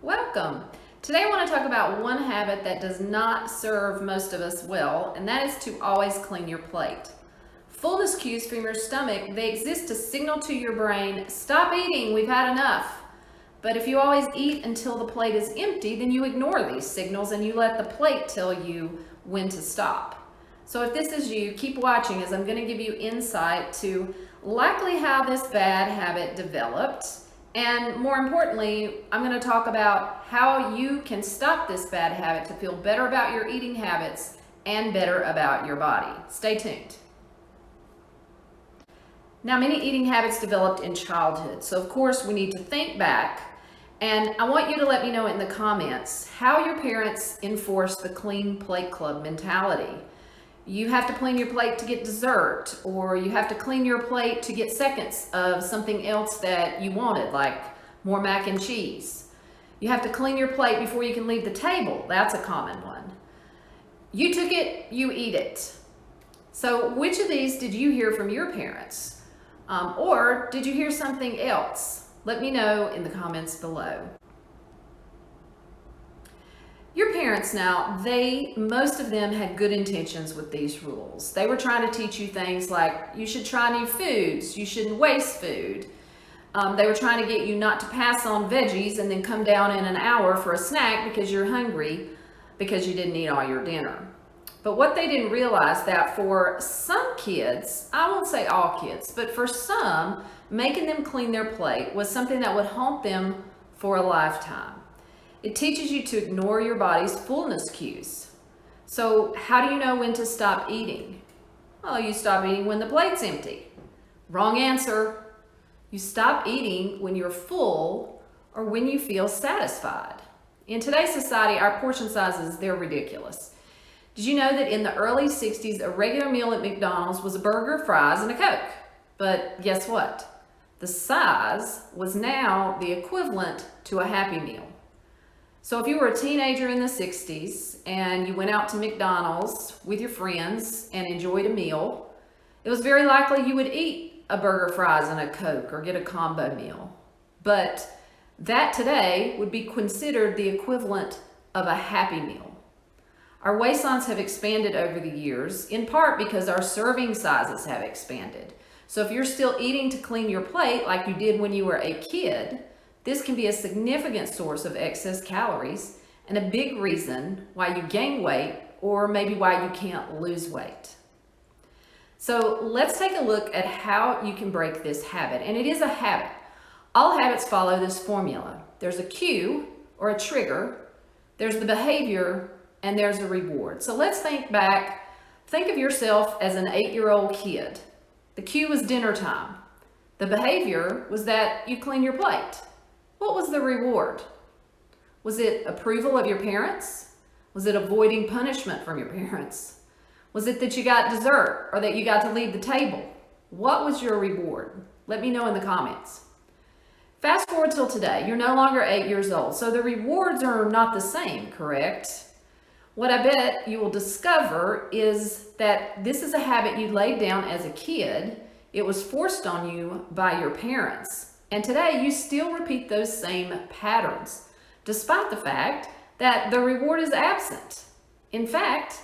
Welcome. Today I want to talk about one habit that does not serve most of us well, and that is to always clean your plate. Fullness cues from your stomach, they exist to signal to your brain, stop eating, we've had enough. But if you always eat until the plate is empty, then you ignore these signals and you let the plate tell you when to stop. So if this is you, keep watching as I'm going to give you insight to likely how this bad habit developed. And more importantly, I'm going to talk about how you can stop this bad habit to feel better about your eating habits and better about your body. Stay tuned. Now, many eating habits developed in childhood. So of course we need to think back, and I want you to let me know in the comments how your parents enforced the clean plate club mentality. You have to clean your plate to get dessert, or you have to clean your plate to get seconds of something else that you wanted, like more mac and cheese. You have to clean your plate before you can leave the table. That's a common one. You took it, you eat it. So which of these did you hear from your parents? Or did you hear something else? Let me know in the comments below. Your parents now, most of them had good intentions with these rules. They were trying to teach you things like you should try new foods, you shouldn't waste food. They were trying to get you not to pass on veggies and then come down in an hour for a snack because you're hungry because you didn't eat all your dinner. But what they didn't realize that for some kids, I won't say all kids, but for some, making them clean their plate was something that would haunt them for a lifetime. It teaches you to ignore your body's fullness cues. So how do you know when to stop eating? Well, you stop eating when the plate's empty. Wrong answer. You stop eating when you're full or when you feel satisfied. In today's society, our portion sizes, they're ridiculous. Did you know that in the early 60s, a regular meal at McDonald's was a burger, fries, and a Coke? But guess what? The size was now the equivalent to a Happy Meal. So if you were a teenager in the 60s and you went out to McDonald's with your friends and enjoyed a meal, it was very likely you would eat a burger, fries, and a Coke or get a combo meal. But that today would be considered the equivalent of a Happy Meal. Our waistlines have expanded over the years, in part because our serving sizes have expanded. So if you're still eating to clean your plate like you did when you were a kid, this can be a significant source of excess calories and a big reason why you gain weight or maybe why you can't lose weight. So let's take a look at how you can break this habit. And it is a habit. All habits follow this formula. There's a cue or a trigger, there's the behavior, and there's a reward. So let's think back. Think of yourself as an 8-year-old kid. The cue was dinner time. The behavior was that you clean your plate. What was the reward? Was it approval of your parents? Was it avoiding punishment from your parents? Was it that you got dessert or that you got to leave the table? What was your reward? Let me know in the comments. Fast forward till today. You're no longer 8 years old, so the rewards are not the same, correct? What I bet you will discover is that this is a habit you laid down as a kid. It was forced on you by your parents. And today you still repeat those same patterns, despite the fact that the reward is absent. In fact,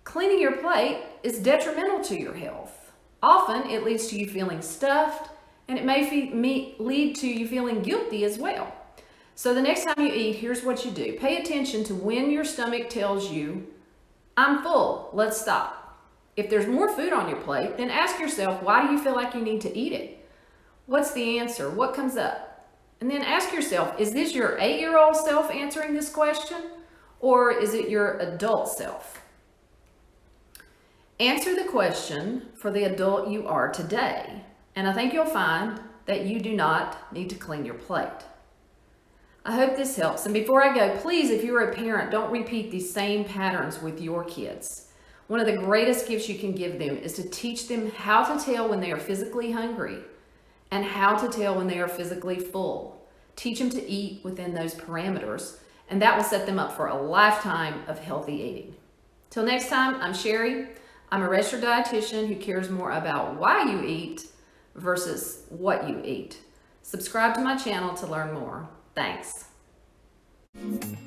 cleaning your plate is detrimental to your health. Often it leads to you feeling stuffed, and it may lead to you feeling guilty as well. So the next time you eat, here's what you do. Pay attention to when your stomach tells you, I'm full, let's stop. If there's more food on your plate, then ask yourself, why do you feel like you need to eat it? What's the answer? What comes up? And then ask yourself, is this your 8-year-old self answering this question, or is it your adult self? Answer the question for the adult you are today, and I think you'll find that you do not need to clean your plate. I hope this helps. And before I go, please, if you're a parent, don't repeat these same patterns with your kids. One of the greatest gifts you can give them is to teach them how to tell when they are physically hungry and how to tell when they are physically full. Teach them to eat within those parameters, and that will set them up for a lifetime of healthy eating. Till next time, I'm Sherri. I'm a registered dietitian who cares more about why you eat versus what you eat. Subscribe to my channel to learn more. Thanks. you.